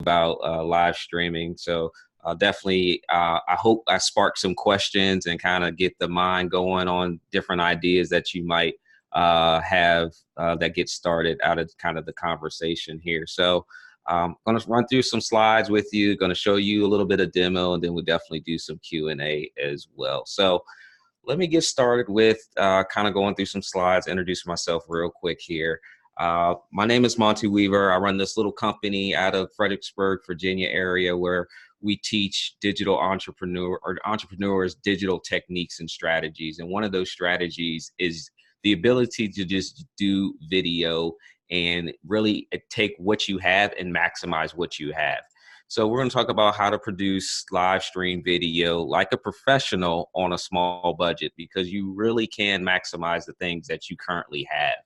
about live streaming. So definitely, I hope I spark some questions and kind of get the mind going on different ideas that you might have that get started out of kind of the conversation here. So I'm going to run through some slides with you, going to show you a little bit of demo, and then we'll definitely do some Q&A as well. So let me get started with kind of going through some slides, introduce myself real quick here. My name is Monty Weaver. I run this little company out of Fredericksburg, Virginia area where we teach entrepreneurs digital techniques and strategies. And one of those strategies is the ability to just do video and really take what you have and maximize what you have. So we're going to talk about how to produce live stream video like a professional on a small budget, because you really can maximize the things that you currently have.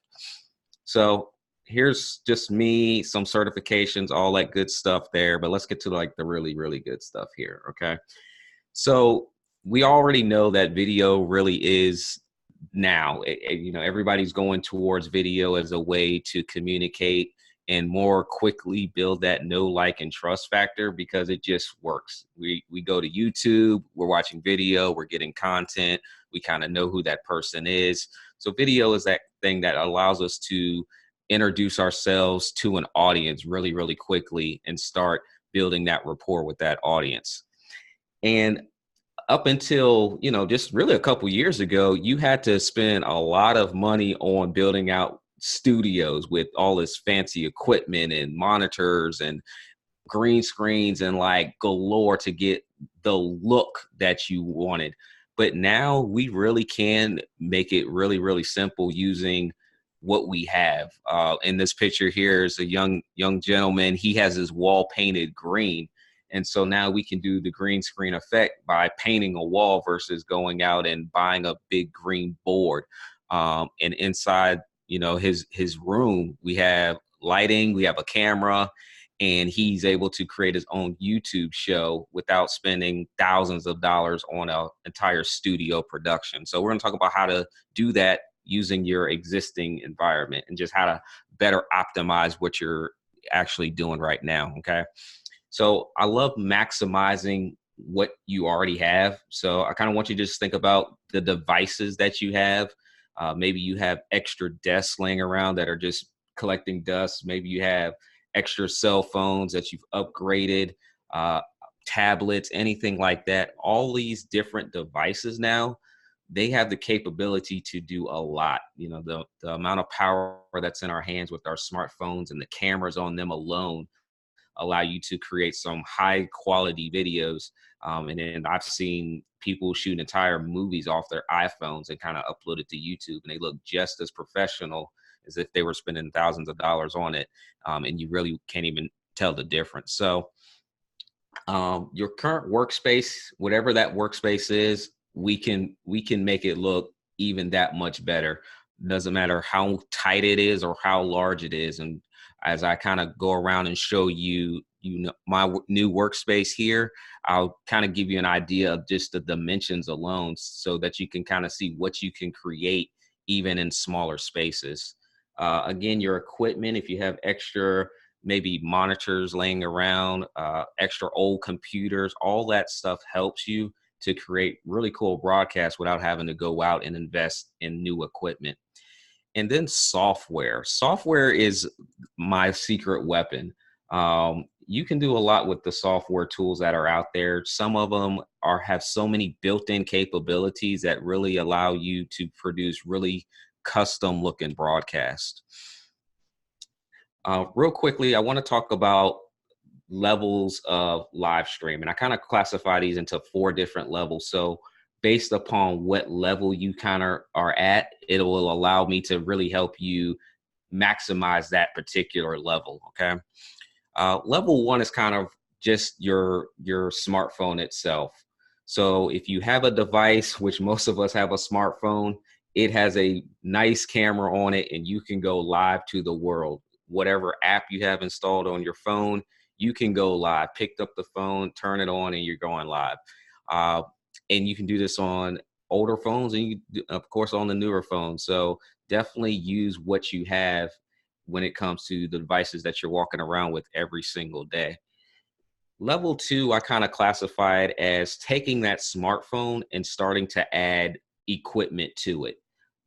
So here's just me, some certifications, all that good stuff there. But let's get to like the really, really good stuff here. Okay. So we already know that video really is now, everybody's going towards video as a way to communicate and more quickly build that know, like, and trust factor, because it just works. We go to YouTube, we're watching video, we're getting content, we kind of know who that person is. So video is that thing that allows us to introduce ourselves to an audience really, really quickly and start building that rapport with that audience. And up until, just really a couple years ago, you had to spend a lot of money on building out studios with all this fancy equipment and monitors and green screens and like galore to get the look that you wanted. But now we really can make it really, really simple using what we have. In this picture here is a young gentleman. He has his wall painted green. And so now we can do the green screen effect by painting a wall versus going out and buying a big green board. And inside, his room, we have lighting, we have a camera, and he's able to create his own YouTube show without spending thousands of dollars on an entire studio production. So we're going to talk about how to do that using your existing environment and just how to better optimize what you're actually doing right now. Okay. So I love maximizing what you already have. So I kind of want you to just think about the devices that you have. Maybe you have extra desks laying around that are just collecting dust. Maybe you have extra cell phones that you've upgraded, tablets, anything like that. All these different devices now, they have the capability to do a lot. The amount of power that's in our hands with our smartphones and the cameras on them alone allow you to create some high quality videos. And then I've seen people shoot entire movies off their iPhones and kind of upload it to YouTube, and they look just as professional as if they were spending thousands of dollars on it. And you really can't even tell the difference. So your current workspace, whatever that workspace is, we can make it look even that much better. Doesn't matter how tight it is or how large it is. And as I kind of go around and show you, my new workspace here, I'll kind of give you an idea of just the dimensions alone so that you can kind of see what you can create even in smaller spaces. Again, your equipment, if you have extra, maybe monitors laying around, extra old computers, all that stuff helps you to create really cool broadcasts without having to go out and invest in new equipment. And then software. Software is my secret weapon. You can do a lot with the software tools that are out there. Some of them have so many built-in capabilities that really allow you to produce really custom looking broadcasts. Real quickly, I want to talk about levels of live stream. And I kind of classify these into 4 different levels. So based upon what level you kind of are at, it will allow me to really help you maximize that particular level. Okay. Level 1 is kind of just your smartphone itself. So if you have a device, which most of us have a smartphone, it has a nice camera on it and you can go live to the world. Whatever app you have installed on your phone, you can go live. Pick up the phone, turn it on, and you're going live. And you can do this on older phones and, of course, on the newer phones. So definitely use what you have when it comes to the devices that you're walking around with every single day. Level two, I kind of classify it as taking that smartphone and starting to add equipment to it.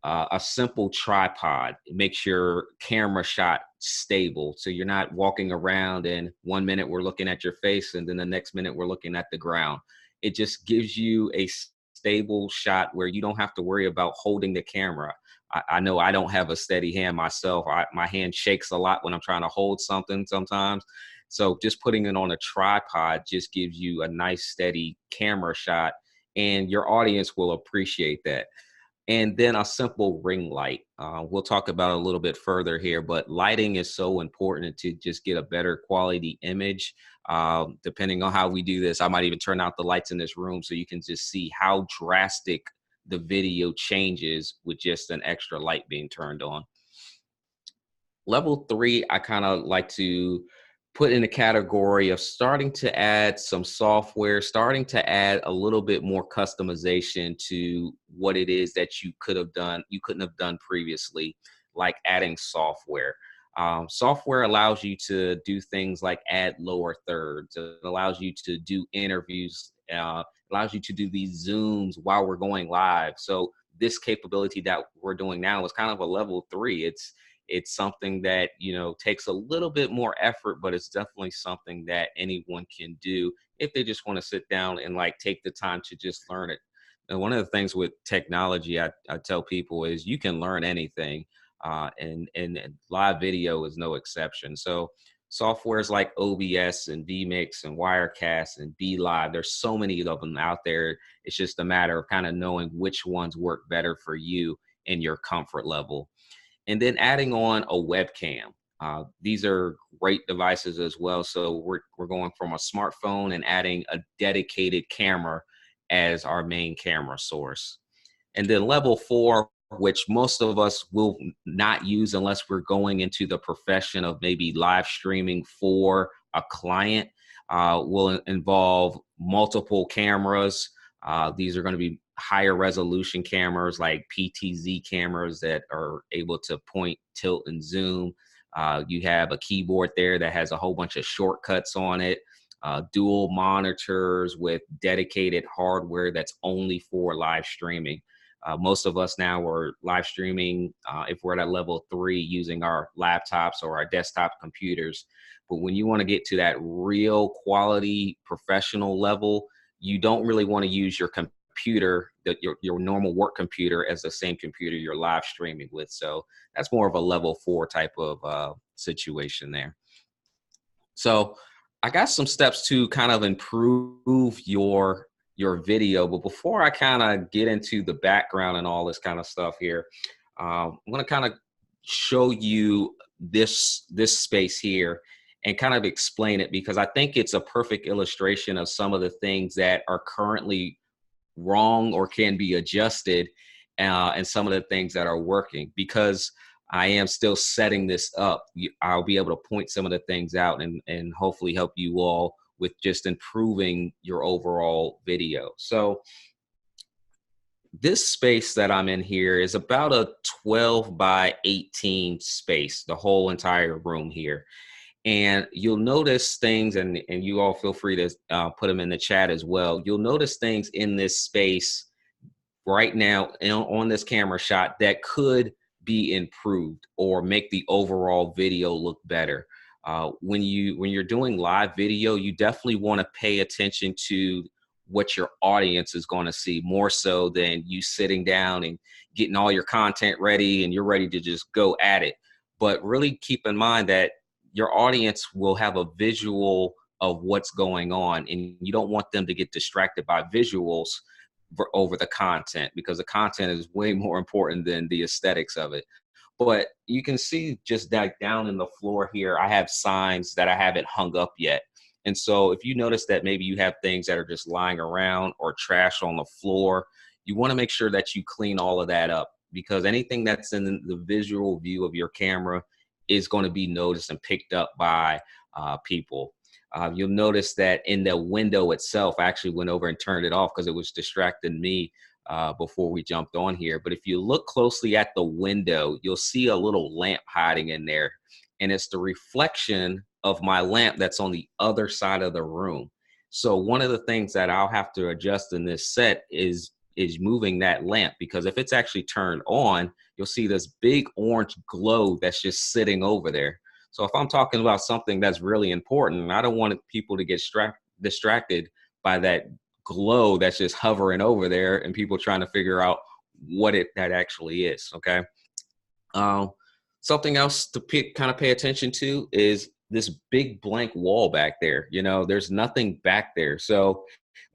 A simple tripod makes your camera shot stable. So you're not walking around and 1 minute we're looking at your face and then the next minute we're looking at the ground. It just gives you a stable shot where you don't have to worry about holding the camera. I know I don't have a steady hand myself. My hand shakes a lot when I'm trying to hold something sometimes. So just putting it on a tripod just gives you a nice steady camera shot, and your audience will appreciate that. And then a simple ring light. We'll talk about it a little bit further here, but lighting is so important to just get a better quality image. Depending on how we do this, I might even turn out the lights in this room so you can just see how drastic the video changes with just an extra light being turned on. Level three, I kind of like to put in a category of starting to add some software, starting to add a little bit more customization to what it is that you could have done, you couldn't have done previously, like adding software. Software allows you to do things like add lower thirds. It allows you to do interviews, allows you to do these Zooms while we're going live. So this capability that we're doing now is kind of a level three. It's something that, you know, takes a little bit more effort, but it's definitely something that anyone can do if they just want to sit down and like take the time to just learn it. And one of the things with technology, I tell people is you can learn anything, and live video is no exception. So softwares like OBS and vMix and Wirecast and BeLive, there's so many of them out there. It's just a matter of kind of knowing which ones work better for you and your comfort level. And then adding on a webcam. These are great devices as well. So we're going from a smartphone and adding a dedicated camera as our main camera source. And then level four, which most of us will not use unless we're going into the profession of maybe live streaming for a client, will involve multiple cameras. These are going to be higher resolution cameras like PTZ cameras that are able to point, tilt, and zoom. You have a keyboard there that has a whole bunch of shortcuts on it, dual monitors with dedicated hardware that's only for live streaming. Most of us now are live streaming, if we're at level three, using our laptops or our desktop computers. But when you want to get to that real quality professional level, you don't really want to use your computer, your normal work computer, as the same computer you're live streaming with. So that's more of a level four type of situation there. So I got some steps to kind of improve your video. But before I kind of get into the background and all this kind of stuff here, I'm going to kind of show you this space here and kind of explain it, because I think it's a perfect illustration of some of the things that are currently wrong or can be adjusted, and some of the things that are working. Because I am still setting this up, I'll be able to point some of the things out and hopefully help you all with just improving your overall video. So this space that I'm in here is about a 12 by 18 space, the whole entire room here. And you'll notice things, and you all feel free to put them in the chat as well. You'll notice things in this space right now on this camera shot that could be improved or make the overall video look better. When you're doing live video, you definitely want to pay attention to what your audience is going to see, more so than you sitting down and getting all your content ready and you're ready to just go at it. But really keep in mind that your audience will have a visual of what's going on, and you don't want them to get distracted by visuals over the content, because the content is way more important than the aesthetics of it. But you can see just that down in the floor here, I have signs that I haven't hung up yet. And so if you notice that maybe you have things that are just lying around or trash on the floor, you want to make sure that you clean all of that up, because anything that's in the visual view of your camera is going to be noticed and picked up by people. You'll notice that in the window itself, I actually went over and turned it off because it was distracting me before we jumped on here. But if you look closely at the window, you'll see a little lamp hiding in there. And it's the reflection of my lamp that's on the other side of the room. So one of the things that I'll have to adjust in this set is moving that lamp, because if it's actually turned on, you'll see this big orange glow that's just sitting over there. So if I'm talking about something that's really important, I don't want people to get distracted by that glow that's just hovering over there and people trying to figure out what that actually is. Okay. Um, Something else to kind of pay attention to is this big blank wall back there. You know, there's nothing back there. So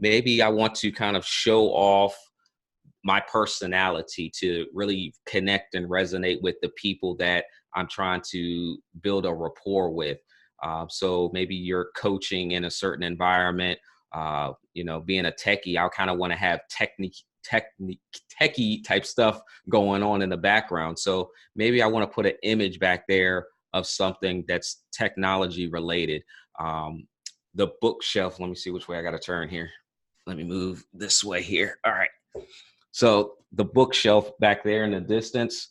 maybe I want to kind of show off my personality to really connect and resonate with the people that I'm trying to build a rapport with. So maybe you're coaching in a certain environment, being a techie, I'll kind of want to have techie type stuff going on in the background. So maybe I want to put an image back there of something that's technology related. The bookshelf, let me see which way I got to turn here. Let me move this way here. All right. So the bookshelf back there in the distance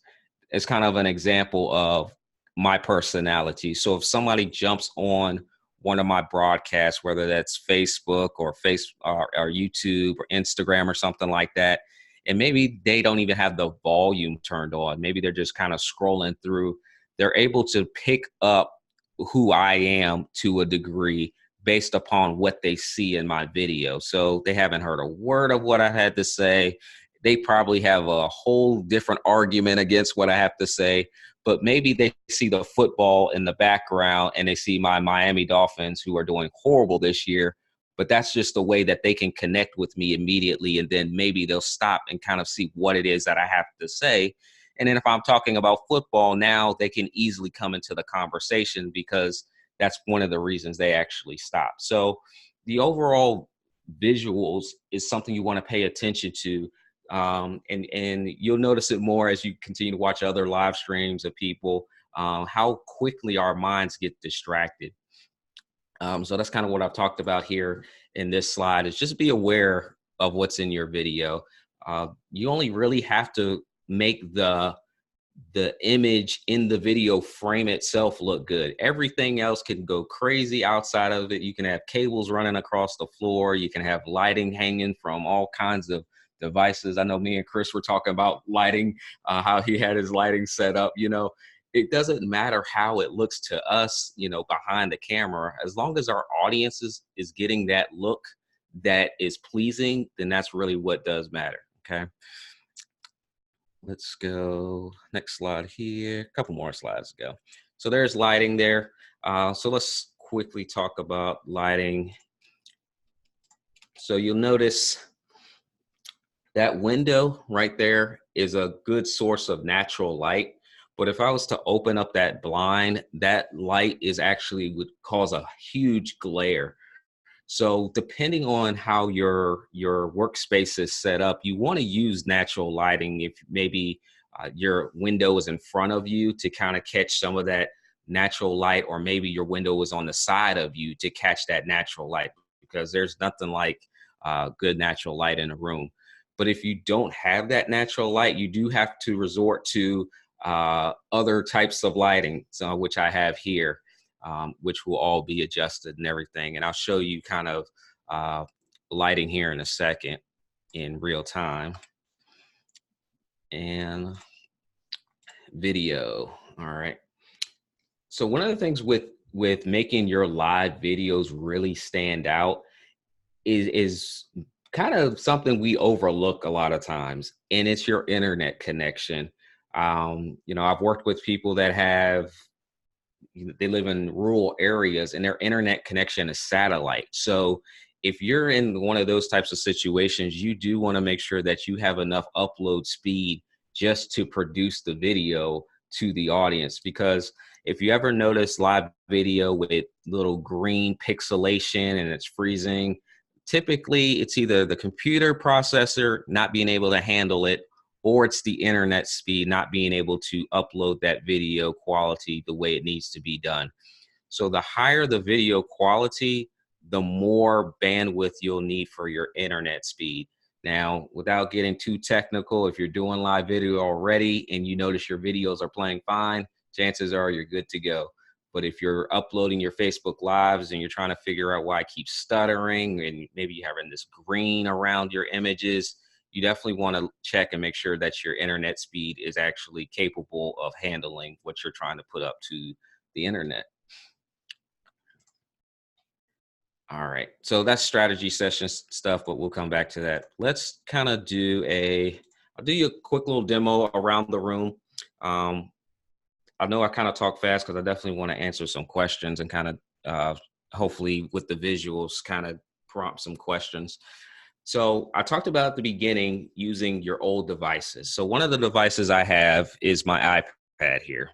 is kind of an example of my personality. So if somebody jumps on one of my broadcasts, whether that's Facebook or YouTube or Instagram or something like that, and maybe they don't even have the volume turned on, maybe they're just kind of scrolling through, they're able to pick up who I am to a degree based upon what they see in my video. So they haven't heard a word of what I had to say. They probably have a whole different argument against what I have to say, but maybe they see the football in the background and they see my Miami Dolphins, who are doing horrible this year, but that's just the way that they can connect with me immediately. And then maybe they'll stop and kind of see what it is that I have to say. And then if I'm talking about football, now they can easily come into the conversation because that's one of the reasons they actually stop. So the overall visuals is something you want to pay attention to. And you'll notice it more as you continue to watch other live streams of people, how quickly our minds get distracted. So that's kind of what I've talked about here in this slide, is just be aware of what's in your video. You only really have to make the image in the video frame itself look good. Everything else can go crazy outside of it. You can have cables running across the floor. You can have lighting hanging from all kinds of devices. I know me and Chris were talking about lighting, how he had his lighting set up. It doesn't matter how it looks to us, behind the camera, as long as our audience is getting that look that is pleasing, then that's really what does matter. Okay. Let's go next slide here. A couple more slides to go. So there's lighting there. So let's quickly talk about lighting. So you'll notice that window right there is a good source of natural light. But if I was to open up that blind, that light would cause a huge glare. So depending on how your workspace is set up, you want to use natural lighting. If maybe your window is in front of you to kind of catch some of that natural light, or maybe your window is on the side of you to catch that natural light, because there's nothing like good natural light in a room. But if you don't have that natural light, you do have to resort to other types of lighting, which I have here. Which will all be adjusted and everything. And I'll show you kind of lighting here in a second in real time. And video. All right. So one of the things with making your live videos really stand out is kind of something we overlook a lot of times, and it's your internet connection. I've worked with people that they live in rural areas and their internet connection is satellite. So if you're in one of those types of situations, you do want to make sure that you have enough upload speed just to produce the video to the audience. Because if you ever notice live video with little green pixelation and it's freezing, typically it's either the computer processor not being able to handle it, or it's the internet speed not being able to upload that video quality the way it needs to be done. So the higher the video quality, the more bandwidth you'll need for your internet speed. Now, without getting too technical, if you're doing live video already and you notice your videos are playing fine, chances are you're good to go. But if you're uploading your Facebook Lives and you're trying to figure out why I keep stuttering, and maybe you're having this green around your images, you definitely want to check and make sure that your internet speed is actually capable of handling what you're trying to put up to the internet. All right, so that's strategy session stuff, but we'll come back to that. Let's kind of I'll do you a quick little demo around the room. Um, I know I kind of talk fast because I definitely want to answer some questions and kind of hopefully with the visuals kind of prompt some questions. So I talked about at the beginning using your old devices. So one of the devices I have is my iPad here.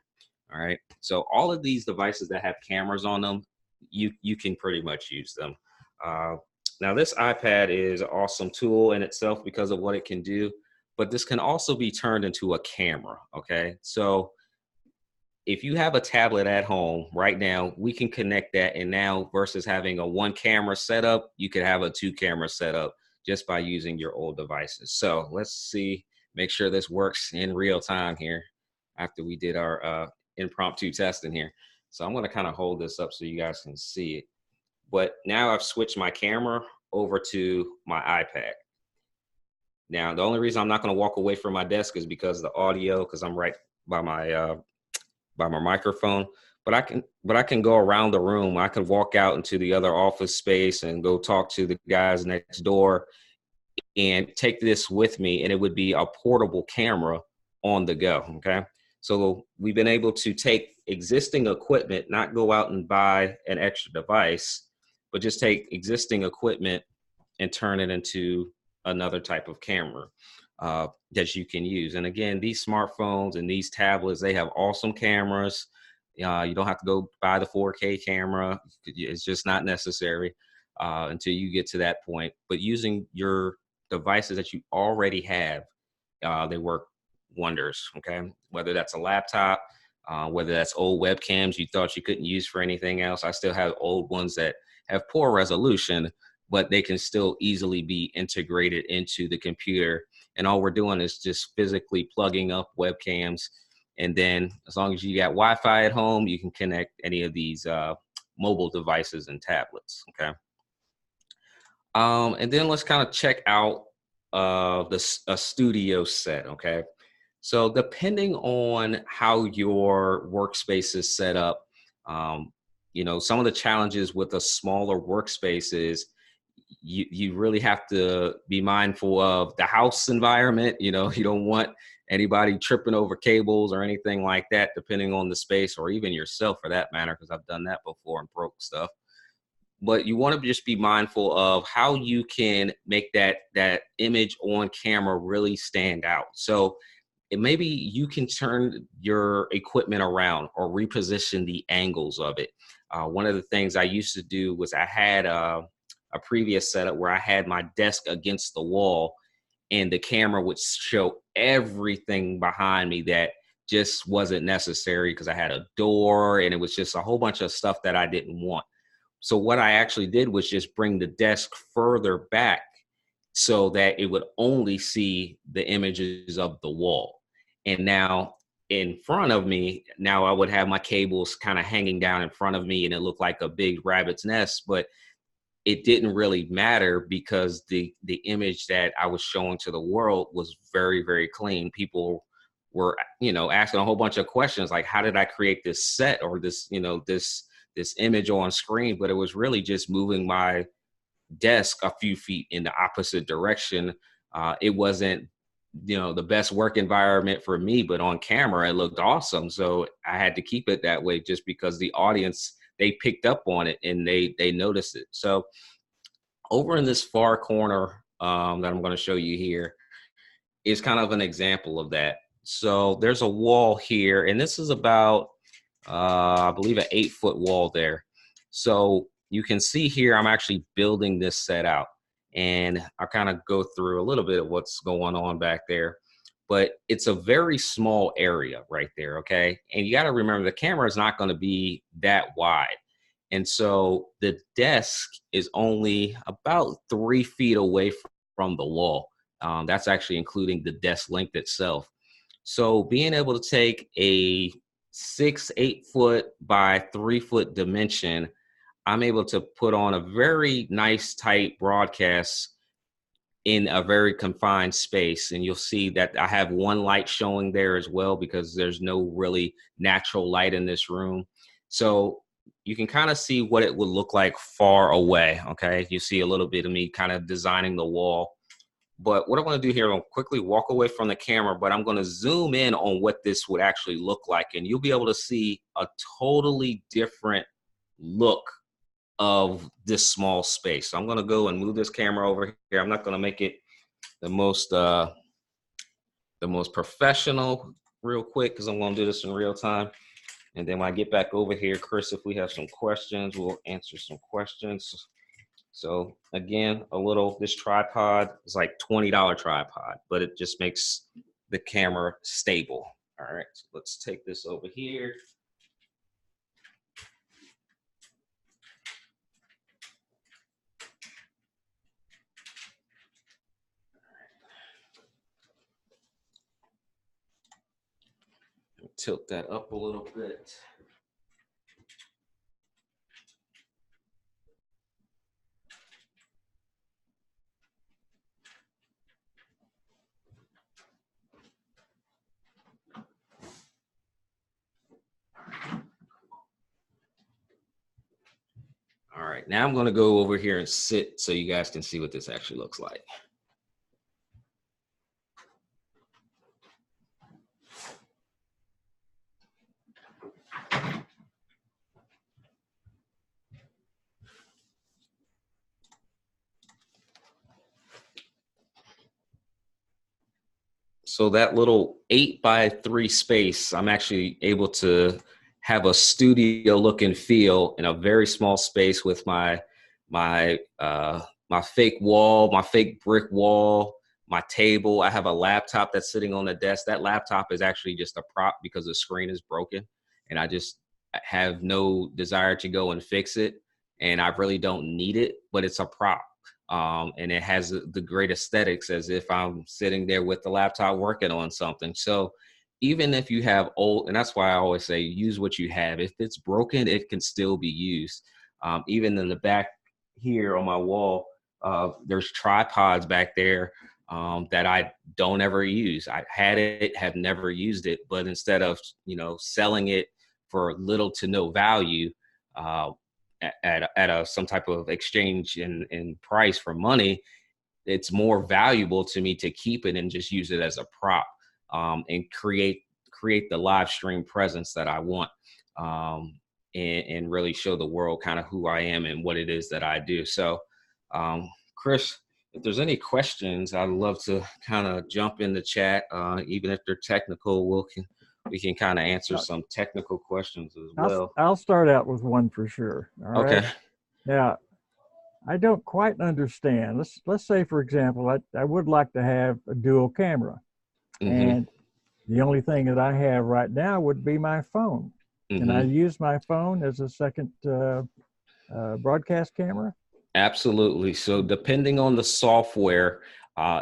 All right. So all of these devices that have cameras on them, you can pretty much use them. Uh, Now this iPad is an awesome tool in itself because of what it can do, but this can also be turned into a camera. Okay. So if you have a tablet at home right now, we can connect that. And now versus having a one camera setup, you could have a two camera setup just by using your old devices. So let's see, make sure this works in real time here after we did our impromptu testing here. So I'm going to kind of hold this up so you guys can see it. But now I've switched my camera over to my iPad. Now, the only reason I'm not going to walk away from my desk is because the audio, because I'm right by my microphone, but I can go around the room. I could walk out into the other office space and go talk to the guys next door and take this with me, and it would be a portable camera on the go. Okay. So we've been able to take existing equipment, not go out and buy an extra device, but just take existing equipment and turn it into another type of camera that you can use. And again, these smartphones and these tablets, they have awesome cameras. You don't have to go buy the 4K camera. It's just not necessary until you get to that point. But using your devices that you already have, they work wonders. Okay, whether that's a laptop, whether that's old webcams you thought you couldn't use for anything else. I still have old ones that have poor resolution, but they can still easily be integrated into the computer. And all we're doing is just physically plugging up webcams. And then as long as you got Wi-Fi at home, you can connect any of these mobile devices and tablets. Okay. And then let's kind of check out a studio set. Okay. So depending on how your workspace is set up, some of the challenges with a smaller workspace is you really have to be mindful of the house environment. You don't want anybody tripping over cables or anything like that, depending on the space, or even yourself for that matter, because I've done that before and broke stuff. But you want to just be mindful of how you can make that image on camera really stand out. So maybe you can turn your equipment around or reposition the angles of it. One of the things I used to do was I had a previous setup where I had my desk against the wall and the camera would show everything behind me that just wasn't necessary because I had a door and it was just a whole bunch of stuff that I didn't want. So what I actually did was just bring the desk further back so that it would only see the images of the wall. And now in front of me, now I would have my cables kind of hanging down in front of me and it looked like a big rabbit's nest, but it didn't really matter because the image that I was showing to the world was very, very clean. People were, asking a whole bunch of questions like, how did I create this set or this, this image on screen? But it was really just moving my desk a few feet in the opposite direction. It wasn't, the best work environment for me, but on camera, it looked awesome. So I had to keep it that way just because the audience, they picked up on it and they noticed it. So over in this far corner that I'm going to show you here is kind of an example of that. So there's a wall here, and this is about, I believe, an 8-foot wall there. So you can see here, I'm actually building this set out, and I'll kind of go through a little bit of what's going on back there. But it's a very small area right there, okay? And you got to remember the camera is not going to be that wide. And so the desk is only about 3 feet away from the wall. That's actually including the desk length itself. So being able to take a 8 foot by 3 foot dimension, I'm able to put on a very nice tight broadcast in a very confined space. And you'll see that I have one light showing there as well, because there's no really natural light in this room. So you can kind of see what it would look like far away. Okay. You see a little bit of me kind of designing the wall. But what I want to do here, I'll quickly walk away from the camera, but I'm going to zoom in on what this would actually look like. And you'll be able to see a totally different look of this small space. So I'm going to go and move this camera over here. I'm not going to make it the most professional real quick, because I'm going to do this in real time. And then when I get back over here, Chris, if we have some questions, we'll answer some questions. So again, this tripod is like $20 tripod, but it just makes the camera stable. All right, so let's take this over here. Tilt that up a little bit. All right, now I'm going to go over here and sit so you guys can see what this actually looks like. So that little 8x3 space, I'm actually able to have a studio look and feel in a very small space with my fake wall, my fake brick wall, my table. I have a laptop that's sitting on the desk. That laptop is actually just a prop because the screen is broken, and I just have no desire to go and fix it, and I really don't need it, but it's a prop. And it has the great aesthetics as if I'm sitting there with the laptop working on something. So even if you have old, and that's why I always say use what you have. If it's broken, it can still be used. Even in the back here on my wall, there's tripods back there that I don't ever use. I had it, have never used it, but instead of selling it for little to no value, at some type of exchange in price for money, it's more valuable to me to keep it and just use it as a prop, and create the live stream presence that I want, and really show the world kind of who I am and what it is that I do. So, Chris, if there's any questions, I'd love to kind of jump in the chat, even if they're technical. We can kind of answer some technical questions as well. I'll start out with one for sure. All right. Okay. Now, I don't quite understand. Let's say, for example, I would like to have a dual camera, and the only thing that I have right now would be my phone. Can I use my phone as a second broadcast camera? Absolutely. So depending on the software,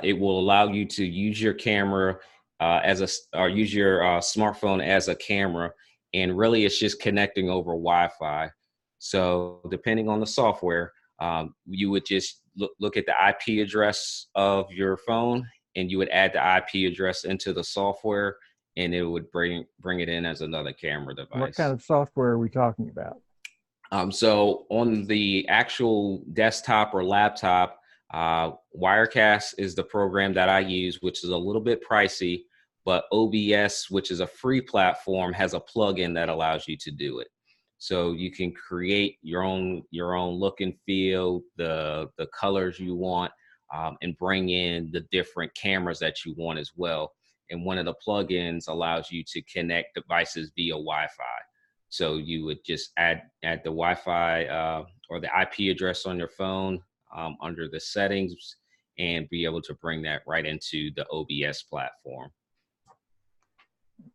it will allow you to use your camera or use your smartphone as a camera. And really it's just connecting over Wi-Fi. So depending on the software, you would just look at the IP address of your phone, and you would add the IP address into the software, and it would bring it in as another camera device. What kind of software are we talking about? So on the actual desktop or laptop, Wirecast is the program that I use, which is a little bit pricey, but OBS, which is a free platform, has a plugin that allows you to do it. So you can create your own look and feel, the colors you want, and bring in the different cameras that you want as well. And one of the plugins allows you to connect devices via Wi-Fi. So you would just add the Wi-Fi or the IP address on your phone under the settings, and be able to bring that right into the OBS platform.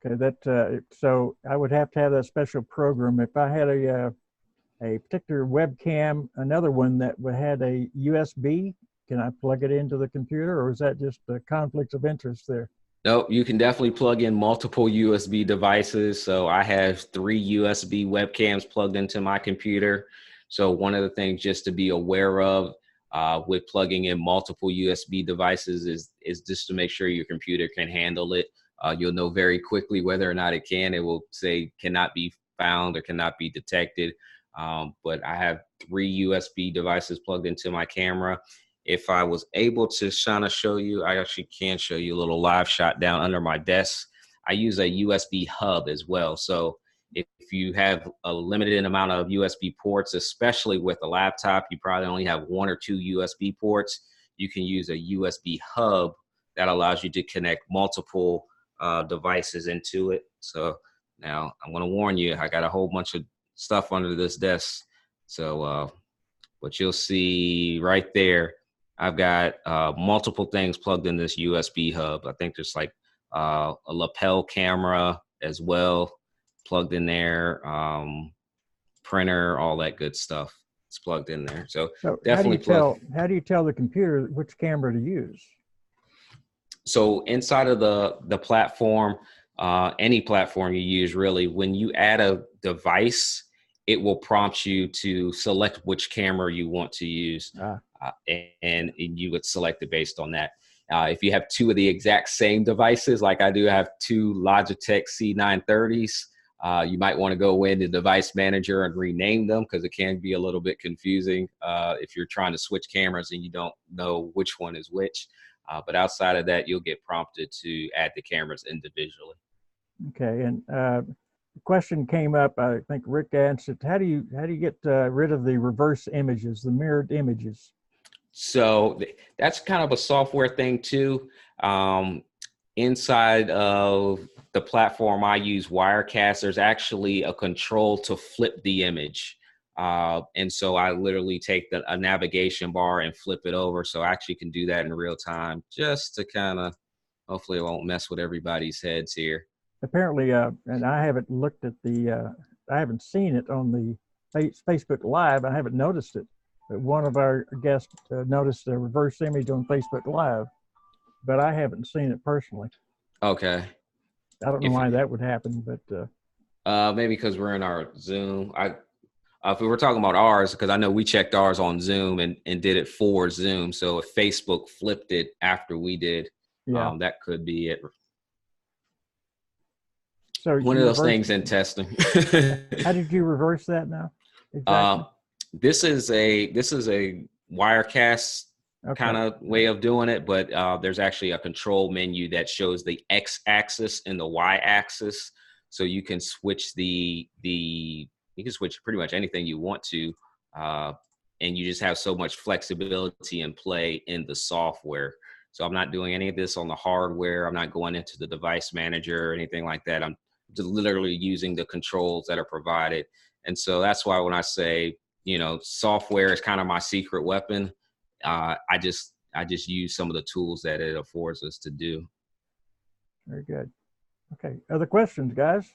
Okay, so I would have to have that special program. If I had a particular webcam, another one that had a USB, can I plug it into the computer, or is that just a conflicts of interest there? Nope, you can definitely plug in multiple USB devices. So I have 3 USB webcams plugged into my computer. So one of the things just to be aware of with plugging in multiple USB devices is just to make sure your computer can handle it. You'll know very quickly whether or not it can. It will say cannot be found or cannot be detected. But I have 3 USB devices plugged into my camera. If I was able to kind of show you, I actually can show you a little live shot down under my desk. I use a USB hub as well. So if you have a limited amount of USB ports, especially with a laptop, you probably only have 1 or 2 USB ports. You can use a USB hub that allows you to connect multiple devices into it. So now I'm going to warn you, I got a whole bunch of stuff under this desk. So, but you'll see right there, I've got multiple things plugged in this USB hub. I think there's like a lapel camera as well plugged in there, printer, all that good stuff. It's plugged in there. So definitely how do you tell the computer which camera to use? So inside of the platform, any platform you use really, when you add a device, it will prompt you to select which camera you want to use. And you would select it based on that. If you have 2 of the exact same devices, like I do have 2 Logitech C930s, you might want to go into Device Manager and rename them because it can be a little bit confusing if you're trying to switch cameras and you don't know which one is which. But outside of that, you'll get prompted to add the cameras individually. Okay, and the question came up. I think Rick answered. How do you get rid of the reverse images, the mirrored images? So that's kind of a software thing too. Inside of the platform I use, Wirecast, there's actually a control to flip the image. And so I literally take a navigation bar and flip it over. So I actually can do that in real time just to kind of, hopefully it won't mess with everybody's heads here. Apparently, and I haven't looked at I haven't seen it on the Facebook Live. I haven't noticed it. But one of our guests noticed a reverse image on Facebook Live, but I haven't seen it personally. Okay. I don't know why that would happen, but maybe because we're in our Zoom. If we were talking about ours, because I know we checked ours on Zoom and did it for Zoom. So if Facebook flipped it after we did, that could be it. So one of those things in testing. How did you reverse that now? Exactly. This is a Wirecast kind of way of doing it, but there's actually a control menu that shows the X-axis and the Y-axis, so you can switch you can switch pretty much anything you want to, and you just have so much flexibility and play in the software. So I'm not doing any of this on the hardware. I'm not going into the device manager or anything like that. I'm just literally using the controls that are provided. And so that's why when I say, software is kind of my secret weapon, I just use some of the tools that it affords us to do. Very good. Okay. Other questions, guys?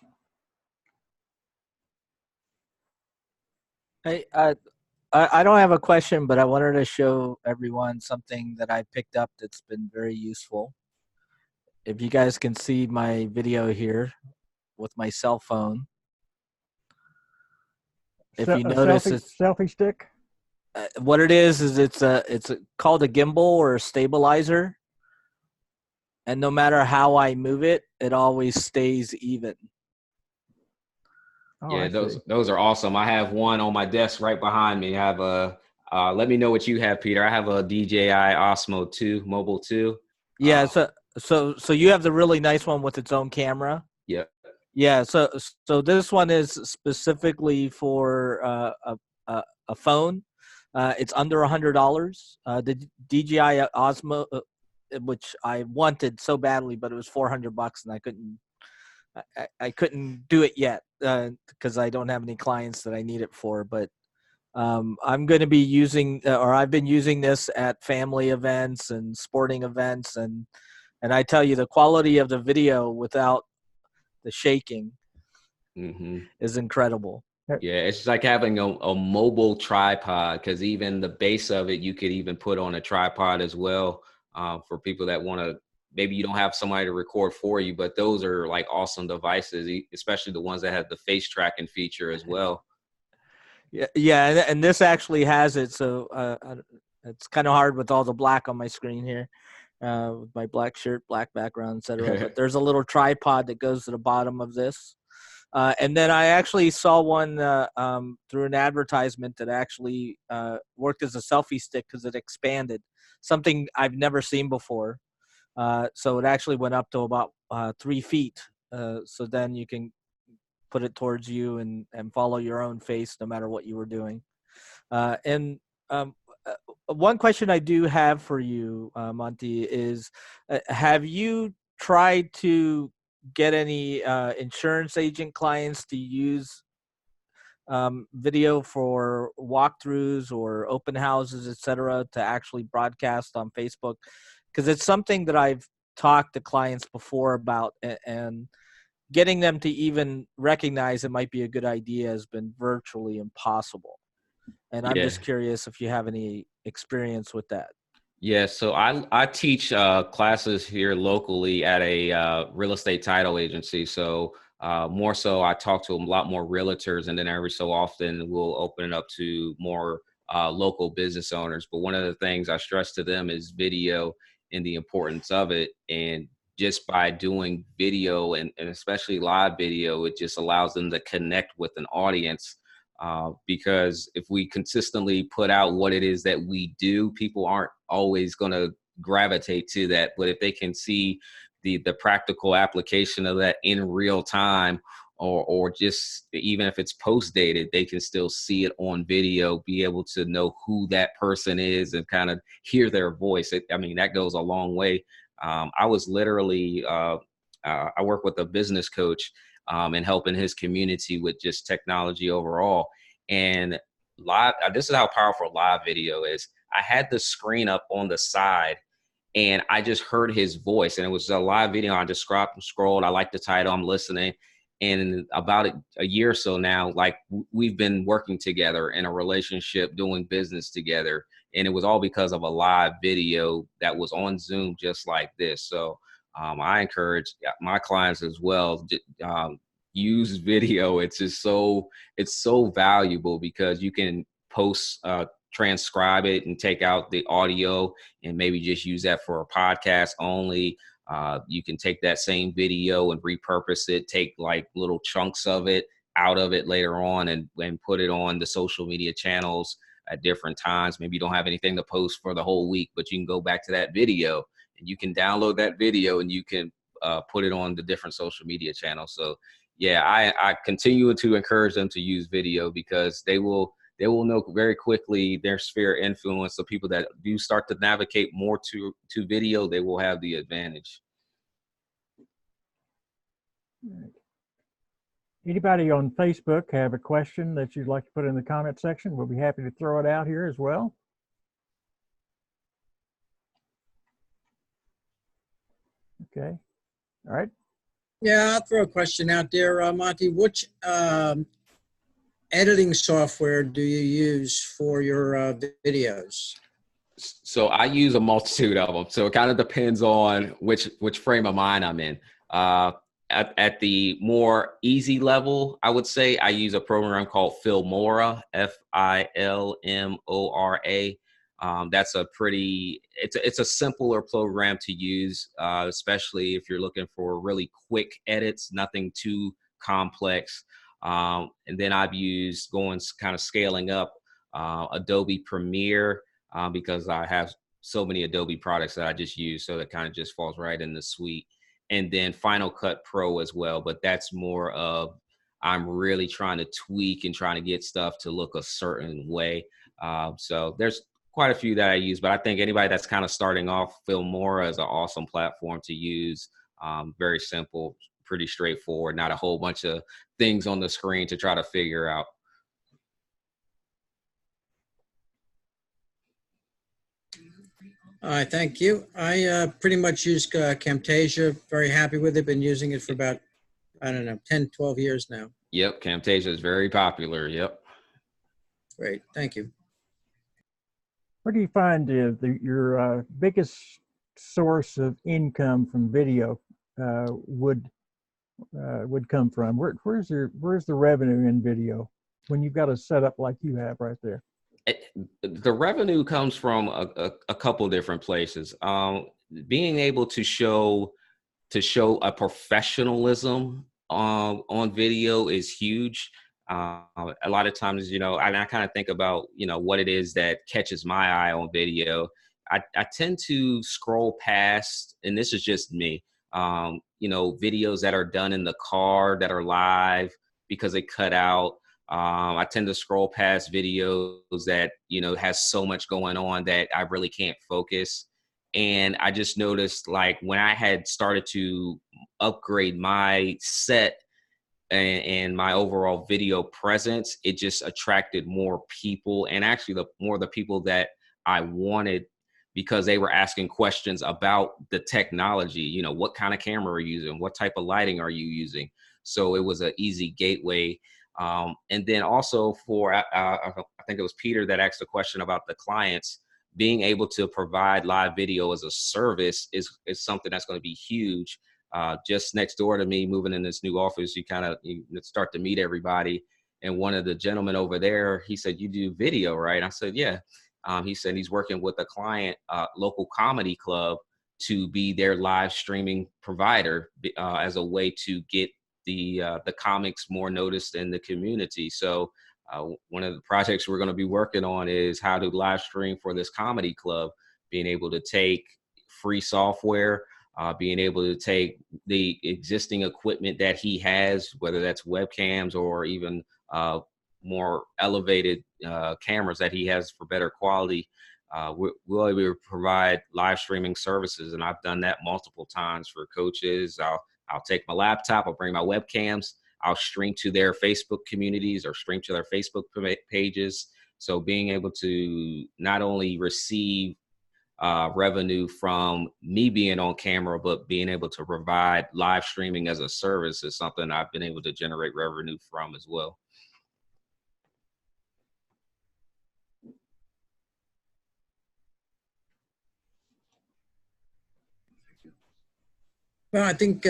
Hey, I don't have a question, but I wanted to show everyone something that I picked up that's been very useful. If you guys can see my video here with my cell phone. If you notice, it's selfie stick. What it is it's called a gimbal or a stabilizer, and no matter how I move it, it always stays even. Oh, yeah, those are awesome. I have one on my desk right behind me. I have let me know what you have, Peter. I have a DJI Osmo 2 Mobile 2. Yeah, so you have the really nice one with its own camera. Yeah. Yeah, so this one is specifically for a phone. It's under $100. The DJI Osmo, which I wanted so badly, but it was $400, and I couldn't do it yet because I don't have any clients that I need it for. But I'm going to be using, or I've been using this at family events and sporting events, and I tell you, the quality of the video without the shaking is incredible. Yeah, it's like having a mobile tripod, because even the base of it, you could even put on a tripod as well for people that want to maybe you don't have somebody to record for you, but those are like awesome devices, especially the ones that have the face tracking feature as well. Yeah, and this actually has it. So it's kind of hard with all the black on my screen here, with my black shirt, black background, etc. But there's a little tripod that goes to the bottom of this. And then I actually saw one through an advertisement that actually worked as a selfie stick because it expanded, something I've never seen before. So it actually went up to about 3 feet. So then you can put it towards you and follow your own face no matter what you were doing. And one question I do have for you, Monty, is have you tried to get any insurance agent clients to use video for walkthroughs or open houses, et cetera, to actually broadcast on Facebook? Because it's something that I've talked to clients before about, and getting them to even recognize it might be a good idea has been virtually impossible. And I'm just curious if you have any experience with that. Yeah, so I teach classes here locally at a real estate title agency. So more so, I talk to a lot more realtors, and then every so often we'll open it up to more local business owners. But one of the things I stress to them is video and the importance of it. And just by doing video and especially live video, it just allows them to connect with an audience. Because if we consistently put out what it is that we do, people aren't always going to gravitate to that. But if they can see the practical application of that in real time, or just even if it's post dated, they can still see it on video, be able to know who that person is and kind of hear their voice. I mean, that goes a long way. I was literally, I work with a business coach and helping his community with just technology overall. And live, this is how powerful live video is. I had the screen up on the side and I just heard his voice, and it was a live video. I just scrolled. I like the title. I'm listening. And about a year or so now, like we've been working together in a relationship, doing business together. And it was all because of a live video that was on Zoom, just like this. So I encourage my clients as well. Use video. It's just it's so valuable because you can post, transcribe it and take out the audio and maybe just use that for a podcast only. You can take that same video and repurpose it, take like little chunks of it out of it later on and put it on the social media channels at different times. Maybe you don't have anything to post for the whole week, but you can go back to that video and you can download that video and you can put it on the different social media channels. So yeah, I continue to encourage them to use video because they will know very quickly their sphere of influence. So people that do start to navigate more to video, they will have the advantage. Anybody on Facebook have a question that you'd like to put in the comment section? We'll be happy to throw it out here as well. Okay. All right. Yeah, I'll throw a question out there, Monty. Which editing software do you use for your videos? So I use a multitude of them. So it kind of depends on which frame of mind I'm in. At the more easy level, I would say I use a program called Filmora, Filmora. That's it's a simpler program to use, especially if you're looking for really quick edits, nothing too complex. And then I've used kind of scaling up Adobe Premiere because I have so many Adobe products that I just use. So that kind of just falls right in the suite. And then Final Cut Pro as well. But that's more of I'm really trying to tweak and trying to get stuff to look a certain way. So there's quite a few that I use, but I think anybody that's kind of starting off, Filmora is an awesome platform to use. Very simple, pretty straightforward, not a whole bunch of things on the screen to try to figure out. All right, thank you. I pretty much use Camtasia, very happy with it. Been using it for about, I don't know, 10, 12 years now. Yep, Camtasia is very popular, yep. Great, thank you. What do you find your biggest source of income from video would come from? Where's the revenue in video when you've got a setup like you have right there? The revenue comes from a couple different places. Being able to show a professionalism on video is huge. A lot of times, you know, I kind of think about, you know, what it is that catches my eye on video. I tend to scroll past, and this is just me, you know, videos that are done in the car that are live because they cut out. I tend to scroll past videos that, you know, has so much going on that I really can't focus. And I just noticed, like, when I had started to upgrade my set and my overall video presence, it just attracted more people, and actually the people that I wanted, because they were asking questions about the technology. You know, what kind of camera are you using? What type of lighting are you using? So it was an easy gateway. And then also for, I think it was Peter that asked a question about the clients. Being able to provide live video as a service is something that's going to be huge. Just next door to me, moving in this new office, you start to meet everybody. And one of the gentlemen over there, he said, "You do video, right?" I said, "Yeah." He said he's working with a client, local comedy club, to be their live streaming provider as a way to get the comics more noticed in the community. So one of the projects we're going to be working on is how to live stream for this comedy club, being able to take free software, being able to take the existing equipment that he has, whether that's webcams or even more elevated cameras that he has for better quality. We'll be able to provide live streaming services, and I've done that multiple times for coaches. I'll take my laptop, I'll bring my webcams, I'll stream to their Facebook communities or stream to their Facebook pages. So being able to not only receive revenue from me being on camera, but being able to provide live streaming as a service is something I've been able to generate revenue from as well. Well, I think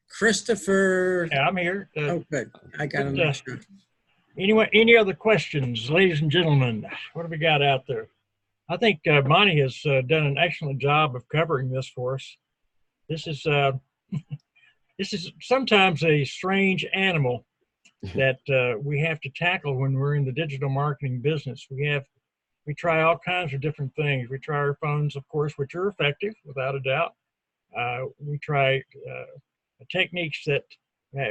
Christopher. Yeah, I'm here. Oh, good. I got him. Anyway, any other questions, ladies and gentlemen? What have we got out there? I think Monty has done an excellent job of covering this for us. This is this is sometimes a strange animal that we have to tackle when we're in the digital marketing business. We try all kinds of different things. We try our phones, of course, which are effective without a doubt. We try techniques that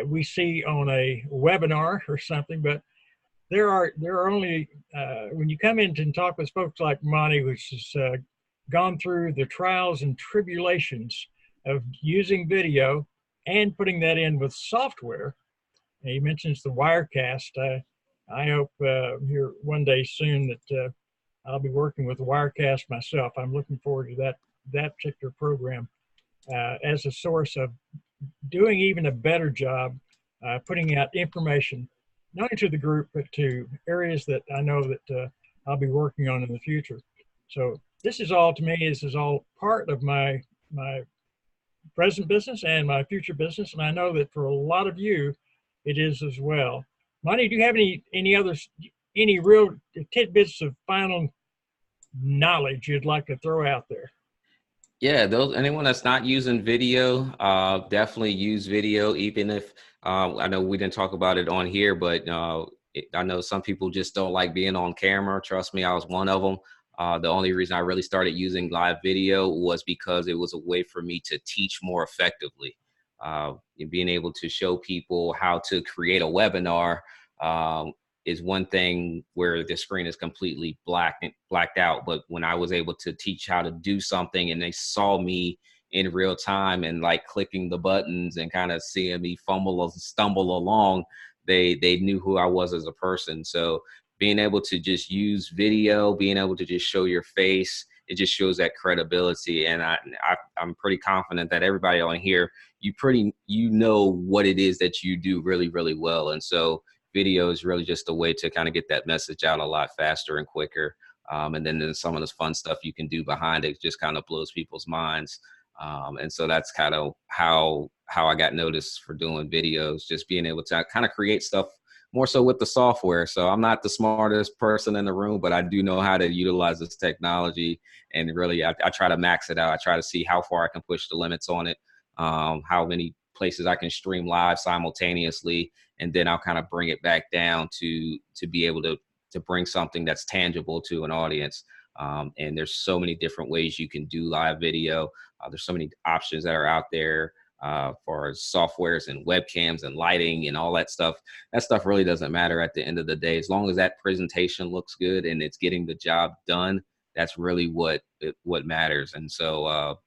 we see on a webinar or something, but there are only, when you come in and talk with folks like Monty, which has gone through the trials and tribulations of using video and putting that in with software. And he mentions the Wirecast. I hope here one day soon that I'll be working with the Wirecast myself. I'm looking forward to that particular program as a source of doing even a better job putting out information, not only to the group, but to areas that I know that I'll be working on in the future. So this is all, to me, this is all part of my present business and my future business. And I know that for a lot of you, it is as well. Monty, do you have any real tidbits of final knowledge you'd like to throw out there? Yeah, anyone that's not using video, definitely use video, even if I know we didn't talk about it on here, but I know some people just don't like being on camera. Trust me, I was one of them. The only reason I really started using live video was because it was a way for me to teach more effectively. Being able to show people how to create a webinar is one thing where the screen is completely blacked out. But when I was able to teach how to do something and they saw me in real time and like clicking the buttons and kind of seeing me stumble along, they knew who I was as a person. So being able to just use video, being able to just show your face, it just shows that credibility. And I'm pretty confident that everybody on here, you know what it is that you do really, really well. And so video is really just a way to kind of get that message out a lot faster and quicker. And then there's some of this fun stuff you can do behind it, just kind of blows people's minds. And so that's kind of how I got noticed for doing videos, just being able to kind of create stuff more so with the software. So I'm not the smartest person in the room, but I do know how to utilize this technology. And really, I try to max it out. I try to see how far I can push the limits on it, how many places I can stream live simultaneously. And then I'll kind of bring it back down to be able to bring something that's tangible to an audience. And there's so many different ways you can do live video. There's so many options that are out there for softwares and webcams and lighting and all that stuff. That stuff really doesn't matter at the end of the day. As long as that presentation looks good and it's getting the job done, that's really what matters. And so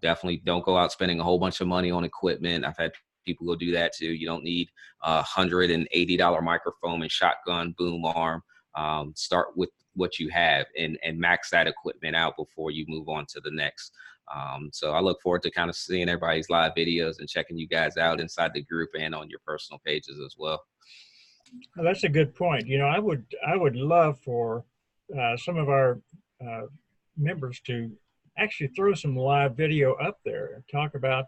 definitely don't go out spending a whole bunch of money on equipment. I've had people go do that too. You don't need a $180 microphone and shotgun boom arm. Start with what you have and max that equipment out before you move on to the next. So I look forward to kind of seeing everybody's live videos and checking you guys out inside the group and on your personal pages as well. Well, that's a good point. You know, I would love for some of our members to actually throw some live video up there and talk about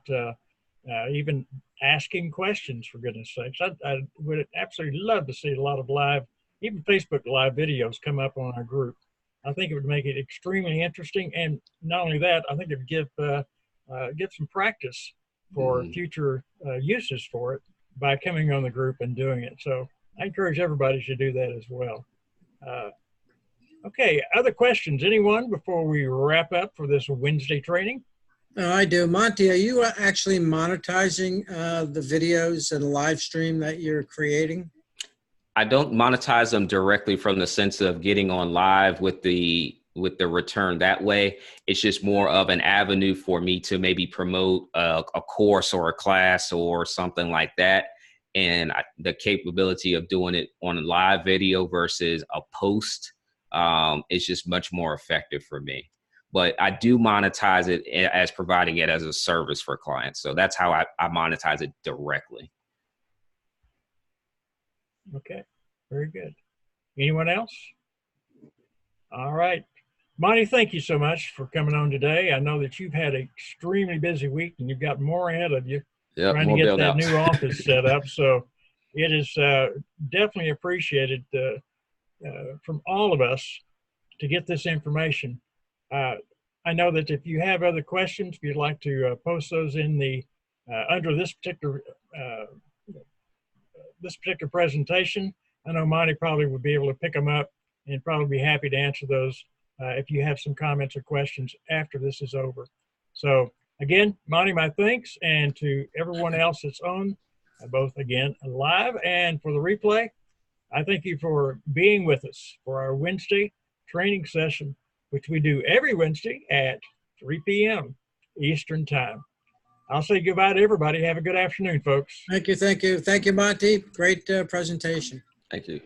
even asking questions, for goodness sakes. I would absolutely love to see a lot of live, even Facebook live videos come up on our group. I think it would make it extremely interesting. And not only that, I think it would give some practice for future uses for it by coming on the group and doing it. So I encourage everybody to do that as well. Okay, other questions, anyone, before we wrap up for this Wednesday training? I do. Monty, are you actually monetizing the videos and live stream that you're creating? I don't monetize them directly from the sense of getting on live with the return that way. It's just more of an avenue for me to maybe promote a course or a class or something like that. And the capability of doing it on a live video versus a post is just much more effective for me. But I do monetize it as providing it as a service for clients. So that's how I monetize it directly. Okay, very good. Anyone else? All right. Monty, thank you so much for coming on today. I know that you've had an extremely busy week and you've got more ahead of you, trying to get that new office set up. So it is definitely appreciated from all of us to get this information. I know that if you have other questions, if you'd like to post those in the under this particular presentation, I know Monty probably would be able to pick them up and probably be happy to answer those if you have some comments or questions after this is over. So again, Monty, my thanks, and to everyone else that's on, both again live and for the replay, I thank you for being with us for our Wednesday training session, which we do every Wednesday at 3 p.m. Eastern Time. I'll say goodbye to everybody. Have a good afternoon, folks. Thank you. Thank you. Thank you, Monty. Great presentation. Thank you.